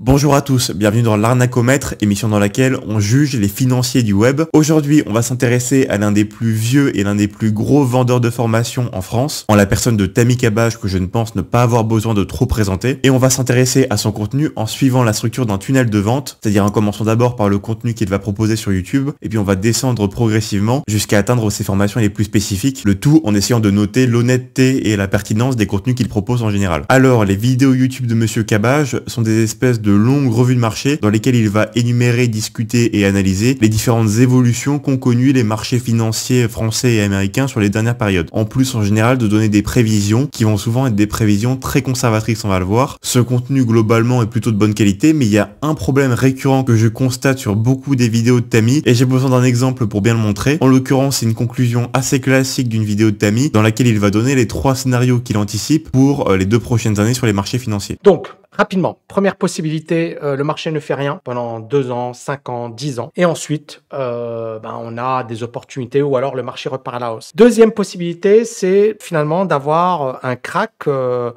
Bonjour à tous, bienvenue dans l'Arnacomètre, émission dans laquelle on juge les financiers du web. Aujourd'hui, on va s'intéresser à l'un des plus vieux et l'un des plus gros vendeurs de formation en France, en la personne de Tammy Cabage que je ne pense ne pas avoir besoin de trop présenter. Et on va s'intéresser à son contenu en suivant la structure d'un tunnel de vente, c'est-à-dire en commençant d'abord par le contenu qu'il va proposer sur YouTube, et puis on va descendre progressivement jusqu'à atteindre ses formations les plus spécifiques, le tout en essayant de noter l'honnêteté et la pertinence des contenus qu'il propose en général. Alors, les vidéos YouTube de Monsieur Cabage sont des espèces de longues revues de marché dans lesquelles il va énumérer, discuter et analyser les différentes évolutions qu'ont connues les marchés financiers français et américains sur les dernières périodes. En plus, en général, de donner des prévisions qui vont souvent être des prévisions très conservatrices, on va le voir. Ce contenu globalement est plutôt de bonne qualité, mais il y a un problème récurrent que je constate sur beaucoup des vidéos de Tammy et j'ai besoin d'un exemple pour bien le montrer. En l'occurrence, c'est une conclusion assez classique d'une vidéo de Tammy dans laquelle il va donner les 3 scénarios qu'il anticipe pour les 2 prochaines années sur les marchés financiers. Donc, rapidement, première possibilité, le marché ne fait rien pendant 2 ans, 5 ans, 10 ans. Et ensuite, on a des opportunités ou alors le marché repart à la hausse. Deuxième possibilité, c'est finalement d'avoir un crack, le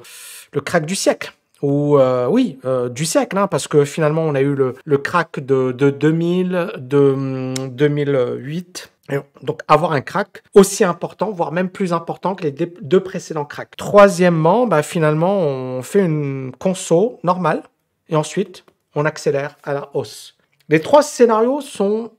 crack du siècle. Du siècle, parce que finalement, on a eu le crack de 2000, de 2008. Et donc, avoir un crack aussi important, voire même plus important que les 2 précédents cracks. Troisièmement, finalement, on fait une conso normale et ensuite, on accélère à la hausse. Les 3 scénarios ont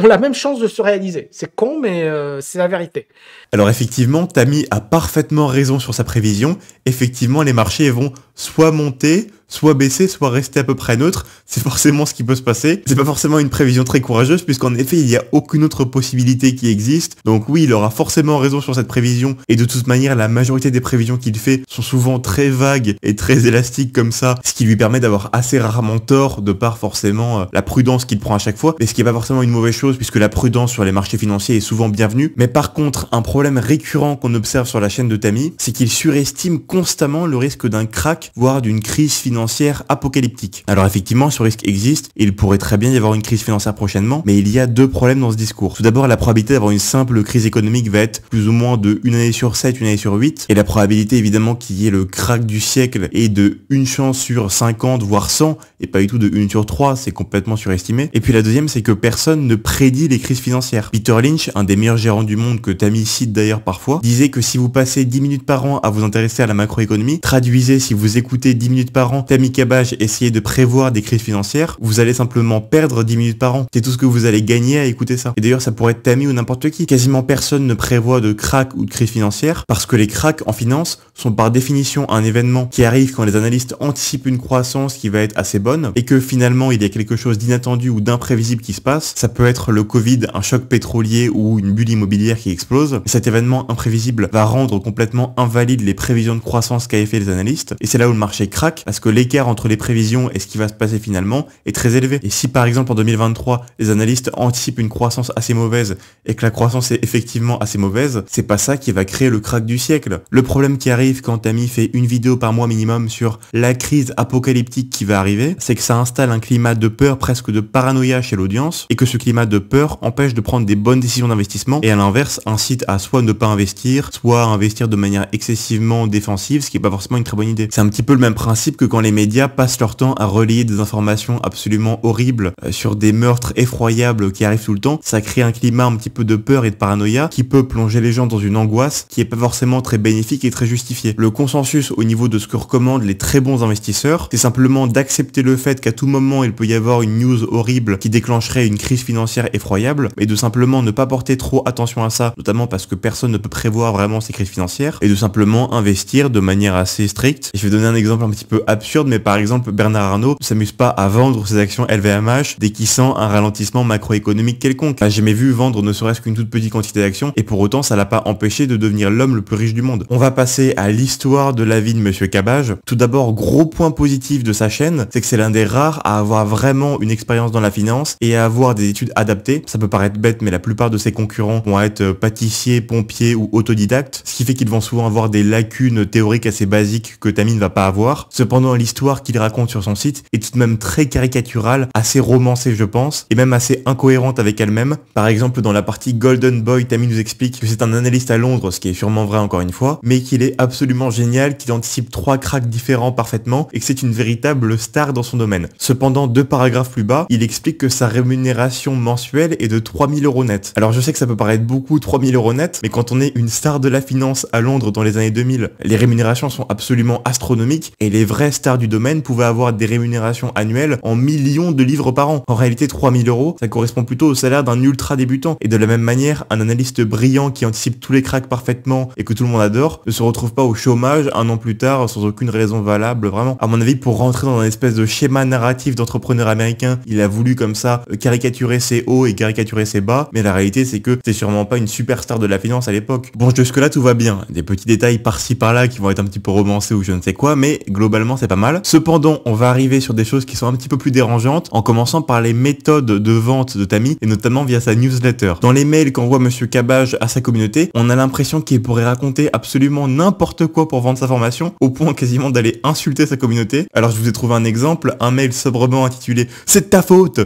la même chance de se réaliser. C'est con, mais c'est la vérité. Alors effectivement, Tammy a parfaitement raison sur sa prévision. Effectivement, les marchés vont soit monter, soit baisser, soit rester à peu près neutre. C'est forcément ce qui peut se passer. C'est pas forcément une prévision très courageuse puisqu'en effet, il n'y a aucune autre possibilité qui existe. Donc oui, il aura forcément raison sur cette prévision. Et de toute manière, la majorité des prévisions qu'il fait sont souvent très vagues et très élastiques comme ça, ce qui lui permet d'avoir assez rarement tort de par forcément la prudence qu'il prend à chaque fois. Mais ce qui est pas forcément une mauvaise chose puisque la prudence sur les marchés financiers est souvent bienvenue. Mais par contre, un problème récurrent qu'on observe sur la chaîne de Tammy, c'est qu'il surestime constamment le risque d'un crack, voire d'une crise financière apocalyptique. Alors effectivement, ce risque existe, et il pourrait très bien y avoir une crise financière prochainement, mais il y a 2 problèmes dans ce discours. Tout d'abord, la probabilité d'avoir une simple crise économique va être plus ou moins de 1 année sur 7, 1 année sur 8, et la probabilité évidemment qu'il y ait le crack du siècle est de 1 chance sur 50, voire 100, et pas du tout de 1 sur 3, c'est complètement surestimé. Et puis la deuxième, c'est que personne ne prédit les crises financières. Peter Lynch, un des meilleurs gérants du monde que Tammy cite d'ailleurs parfois, disait que si vous passez 10 minutes par an à vous intéresser à la macroéconomie, traduisez si vous écoutez 10 minutes par an Tammy Cabage essayer de prévoir des crises financières, vous allez simplement perdre 10 minutes par an. C'est tout ce que vous allez gagner à écouter ça. Et d'ailleurs, ça pourrait être Tammy ou n'importe qui. Quasiment personne ne prévoit de crack ou de crise financière parce que les cracks en finance sont par définition un événement qui arrive quand les analystes anticipent une croissance qui va être assez bonne et que finalement il y a quelque chose d'inattendu ou d'imprévisible qui se passe. Ça peut être le Covid, un choc pétrolier ou une bulle immobilière qui explose. Cet événement imprévisible va rendre complètement invalides les prévisions de croissance qu'avaient fait les analystes et c'est là où le marché craque parce que l'écart entre les prévisions et ce qui va se passer finalement est très élevé. Et si par exemple en 2023 les analystes anticipent une croissance assez mauvaise et que la croissance est effectivement assez mauvaise, c'est pas ça qui va créer le crack du siècle. Le problème qui arrive quand Tammy fait une vidéo par mois minimum sur la crise apocalyptique qui va arriver, c'est que ça installe un climat de peur, presque de paranoïa chez l'audience et que ce climat de peur empêche de prendre des bonnes décisions d'investissement et à l'inverse incite à soit ne pas investir, soit à investir de manière excessivement défensive, ce qui est pas forcément une très bonne idée. C'est un petit peu le même principe que quand les médias passent leur temps à relayer des informations absolument horribles sur des meurtres effroyables qui arrivent tout le temps. Ça crée un climat un petit peu de peur et de paranoïa qui peut plonger les gens dans une angoisse qui est pas forcément très bénéfique et très justifiée. Le consensus au niveau de ce que recommandent les très bons investisseurs, c'est simplement d'accepter le fait qu'à tout moment il peut y avoir une news horrible qui déclencherait une crise financière effroyable et de simplement ne pas porter trop attention à ça, notamment parce que personne ne peut prévoir vraiment ces crises financières et de simplement investir de manière assez stricte. Et je vais donner un exemple un petit peu absurde, mais par exemple Bernard Arnault ne s'amuse pas à vendre ses actions LVMH dès qu'il sent un ralentissement macroéconomique quelconque. J'ai jamais vu vendre ne serait-ce qu'une toute petite quantité d'actions et pour autant ça l'a pas empêché de devenir l'homme le plus riche du monde. On va passer à l'histoire de la vie de Monsieur Cabage. Tout d'abord, gros point positif de sa chaîne, c'est que c'est l'un des rares à avoir vraiment une expérience dans la finance et à avoir des études adaptées. Ça peut paraître bête, mais la plupart de ses concurrents vont être pâtissiers, pompiers ou autodidactes, ce qui fait qu'ils vont souvent avoir des lacunes théoriques assez basiques que Tammy ne va pas avoir. Cependant, l'histoire qu'il raconte sur son site est tout de même très caricaturale, assez romancée je pense, et même assez incohérente avec elle-même. Par exemple, dans la partie Golden Boy, Tammy nous explique que c'est un analyste à Londres, ce qui est sûrement vrai encore une fois, mais qu'il est absolument génial, qu'il anticipe 3 cracks différents parfaitement et que c'est une véritable star dans son domaine. Cependant, 2 paragraphes plus bas, il explique que sa rémunération mensuelle est de 3000 € net. Alors je sais que ça peut paraître beaucoup, 3000 € net, mais quand on est une star de la finance à Londres dans les années 2000, les rémunérations sont absolument astronomiques et les vraies stars du domaine pouvaient avoir des rémunérations annuelles en millions de livres par an. En réalité, 3000 €, ça correspond plutôt au salaire d'un ultra débutant. Et de la même manière, un analyste brillant qui anticipe tous les cracks parfaitement et que tout le monde adore ne se retrouve pas au chômage un an plus tard sans aucune raison valable, vraiment. À mon avis, pour rentrer dans un espèce de schéma narratif d'entrepreneur américain, il a voulu comme ça caricaturer ses hauts et caricaturer ses bas, mais la réalité c'est que c'est sûrement pas une superstar de la finance à l'époque. Bon, jusque là tout va bien, des petits détails par-ci par-là qui vont être un petit peu romancés ou je ne sais quoi, mais globalement c'est pas mal. Cependant, on va arriver sur des choses qui sont un petit peu plus dérangeantes, en commençant par les méthodes de vente de Tammy, et notamment via sa newsletter. Dans les mails qu'envoie Monsieur Cabage à sa communauté, on a l'impression qu'il pourrait raconter absolument n'importe quoi pour vendre sa formation, au point quasiment d'aller insulter sa communauté. Alors je vous ai trouvé un exemple, un mail sobrement intitulé « C'est de ta faute !»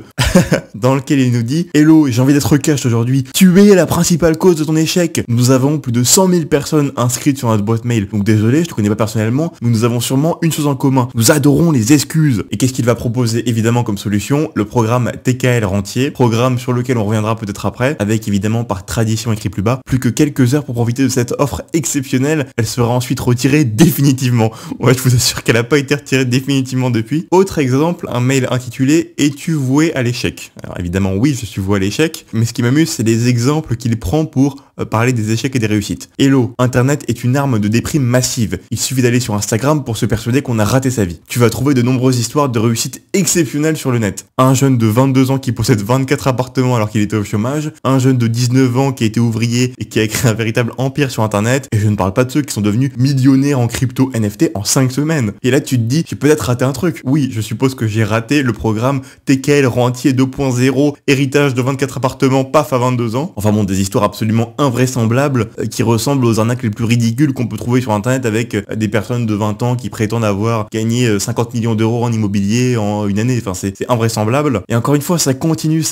dans lequel il nous dit « Hello, j'ai envie d'être cash aujourd'hui. Tu es la principale cause de ton échec. Nous avons plus de 100 000 personnes inscrites sur notre boîte mail. Donc désolé, je te connais pas personnellement, mais nous avons sûrement une chose en commun. Nous adorons les excuses. » Et qu'est-ce qu'il va proposer évidemment comme solution? Le programme TKL Rentier, programme sur lequel on reviendra peut-être après, avec évidemment par tradition écrit plus bas, plus que quelques heures pour profiter de cette offre exceptionnelle. Elle sera ensuite retirée définitivement. Ouais, je vous assure qu'elle n'a pas été retirée définitivement depuis. Autre exemple, un mail intitulé « Es-tu voué à l'échec ?» Alors évidemment oui, je suis voué à l'échec, mais ce qui m'amuse c'est les exemples qu'il prend pour parler des échecs et des réussites. Hello, Internet est une arme de déprime massive. Il suffit d'aller sur Instagram pour se persuader qu'on a raté sa vie. Tu vas trouver de nombreuses histoires de réussite exceptionnelles sur le net. Un jeune de 22 ans qui possède 24 appartements alors qu'il était au chômage, un jeune de 19 ans qui a été ouvrier et qui a créé un véritable empire sur Internet, et je ne parle pas de ceux qui sont devenus millionnaires en crypto NFT en 5 semaines. Et là tu te dis, j'ai peut-être raté un truc. Oui, je suppose que j'ai raté le programme TKL Rentier 2.0, héritage de 24 appartements, paf à 22 ans. Enfin bon, des histoires absolument invraisemblables qui ressemblent aux arnaques les plus ridicules qu'on peut trouver sur Internet avec des personnes de 20 ans qui prétendent avoir gagné 50 millions d'euros en immobilier en une année. Enfin, c'est invraisemblable. Et encore une fois, ça continue.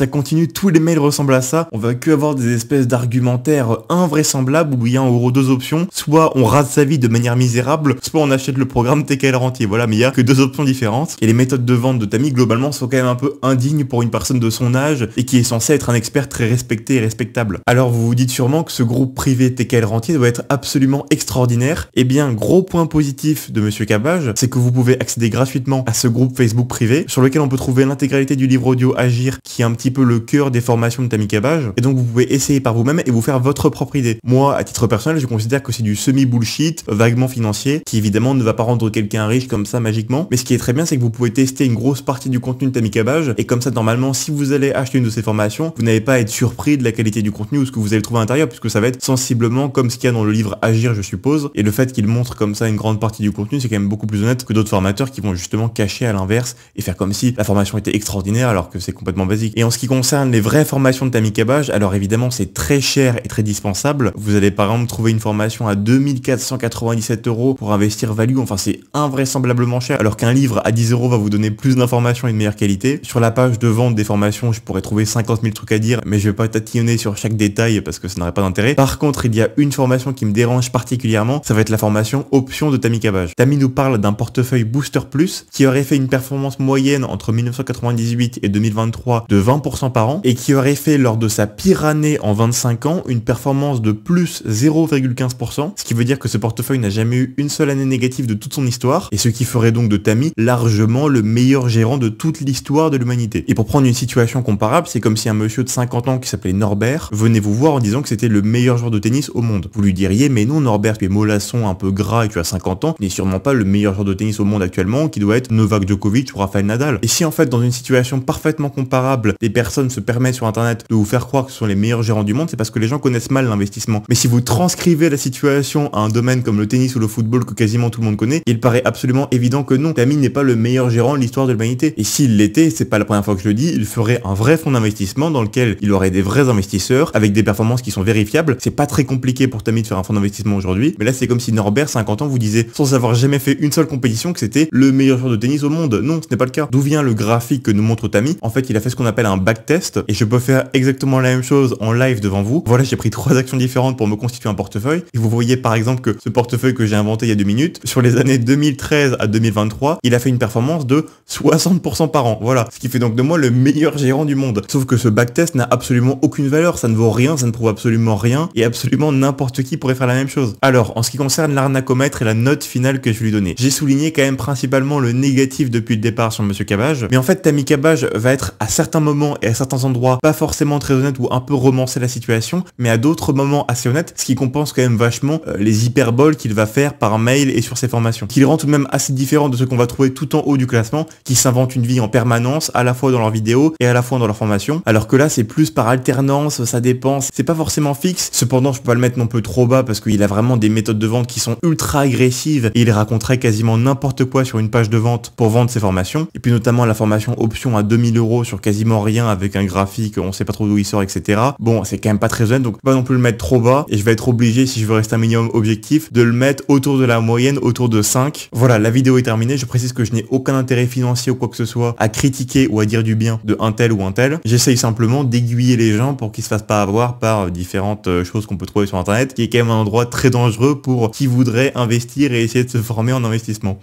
Tous les mails ressemblent à ça. On va que avoir des espèces d'argumentaires invraisemblables où il y a en gros 2 options. Soit on rate sa vie de manière misérable, soit on achète le programme TKL Rentier. Voilà, mais il y a que 2 options différentes. Et les méthodes de vente de Tammy, globalement, sont quand même un peu indignes pour une personne de son âge et qui est censé être un expert très respecté et respectable. Alors vous vous dites sûrement que ce groupe privé TKL Rentier doit être absolument extraordinaire. Eh bien, gros point positif de Monsieur Cabage, c'est que vous pouvez accéder gratuitement à ce groupe Facebook privé sur lequel on peut trouver l'intégralité du livre audio Agir, qui est un petit peu le cœur des formations de Tammy Cabage. Et donc vous pouvez essayer par vous-même et vous faire votre propre idée. Moi, à titre personnel, je considère que c'est du semi-bullshit, vaguement financier, qui évidemment ne va pas rendre quelqu'un riche comme ça magiquement. Mais ce qui est très bien, c'est que vous pouvez tester une grosse partie du contenu de Tammy Cabage, et comme ça, normalement, si vous allez acheter une de ces formations, vous n'allez pas à être surpris de la qualité du contenu ou ce que vous allez trouver à l'intérieur, puisque ça va être sensiblement comme ce qu'il y a dans le livre Agir, je suppose. Et le fait qu'il montre comme ça une grande partie du contenu, c'est quand même beaucoup plus honnête que d'autres formateurs qui vont justement cacher à l'inverse et faire comme si la formation était extraordinaire alors que c'est complètement basique. Et en ce qui concerne les vraies formations de Tammy Cabage, alors évidemment c'est très cher et très dispensable. Vous allez par exemple trouver une formation à 2497 € pour investir value, enfin c'est invraisemblablement cher, alors qu'un livre à 10 € va vous donner plus d'informations et de meilleure qualité. Sur la page de vente des formations, je pourrais trouver 50 000 trucs à dire, mais je vais pas tatillonner sur chaque détail parce que ça n'aurait pas d'intérêt. Par contre, il y a une formation qui me dérange particulièrement, ça va être la formation option de Tammy Cabage. Tammy nous parle d'un portefeuille Booster Plus qui aurait fait une performance moyenne entre 1998 et 2023 de 20% par an et qui aurait fait lors de sa pire année en 25 ans une performance de plus 0,15%, ce qui veut dire que ce portefeuille n'a jamais eu une seule année négative de toute son histoire, et ce qui ferait donc de Tammy largement le meilleur gérant de toute l'histoire de l'humanité. Et pour prendre une situation comparable, c'est comme si un monsieur de 50 ans qui s'appelait Norbert venait vous voir en disant que c'était le meilleur joueur de tennis au monde. Vous lui diriez, mais non Norbert, tu es mollasson, un peu gras et tu as 50 ans, n'est sûrement pas le meilleur joueur de tennis au monde actuellement, qui doit être Novak Djokovic ou Rafael Nadal. Et si en fait dans une situation parfaitement comparable, des personnes se permettent sur internet de vous faire croire que ce sont les meilleurs gérants du monde, c'est parce que les gens connaissent mal l'investissement. Mais si vous transcrivez la situation à un domaine comme le tennis ou le football que quasiment tout le monde connaît, il paraît absolument évident que non, Tammy n'est pas le meilleur gérant de l'histoire de l'humanité. Et s'il l'était, c'est pas la première fois que je le dis, dit, il ferait un vrai fonds d'investissement dans lequel il aurait des vrais investisseurs avec des performances qui sont vérifiables. C'est pas très compliqué pour Tammy de faire un fonds d'investissement aujourd'hui, mais là c'est comme si Norbert, 50 ans, vous disait, sans avoir jamais fait une seule compétition, que c'était le meilleur joueur de tennis au monde. Non, ce n'est pas le cas. D'où vient le graphique que nous montre Tammy? En fait, il a fait ce qu'on appelle un backtest, et je peux faire exactement la même chose en live devant vous. Voilà, j'ai pris 3 actions différentes pour me constituer un portefeuille, et vous voyez par exemple que ce portefeuille que j'ai inventé il y a 2 minutes, sur les années 2013 à 2023, il a fait une performance de 60% par an. Voilà, ce qui fait donc de moi le meilleur gérant du monde. Sauf que ce backtest n'a absolument aucune valeur, ça ne vaut rien, ça ne prouve absolument rien, et absolument n'importe qui pourrait faire la même chose. Alors, en ce qui concerne l'arnacomètre et la note finale que je vais lui donner, j'ai souligné quand même principalement le négatif depuis le départ sur Monsieur Cabage, mais en fait Tammy Cabage va être à certains moments et à certains endroits pas forcément très honnête ou un peu romancer la situation, mais à d'autres moments assez honnête, ce qui compense quand même vachement les hyperboles qu'il va faire par mail et sur ses formations, qui le rend tout de même assez différent de ce qu'on va trouver tout en haut du classement, qui s'inventent une vie en permanence, à la fois dans leurs vidéos et à la fois dans leurs formations, alors que là c'est plus par alternance, ça dépend, c'est pas forcément fixe. Cependant je peux pas le mettre non plus trop bas parce qu'il a vraiment des méthodes de vente qui sont ultra agressives et il raconterait quasiment n'importe quoi sur une page de vente pour vendre ses formations, et puis notamment la formation option à 2000 € sur quasiment rien avec un graphique, on sait pas trop d'où il sort, etc. Bon, c'est quand même pas très honnête, donc pas non plus le mettre trop bas, et je vais être obligé, si je veux rester un minimum objectif, de le mettre autour de la moyenne, autour de 5. Voilà, la vidéo est terminée, je précise que je n'ai aucun intérêt financier ou quoi que ce soit à critiquer ou à dire du bien de un tel ou un tel. J'essaye simplement d'aiguiller les gens pour qu'ils se fassent pas avoir par différentes choses qu'on peut trouver sur internet, qui est quand même un endroit très dangereux pour qui voudrait investir et essayer de se former en investissement.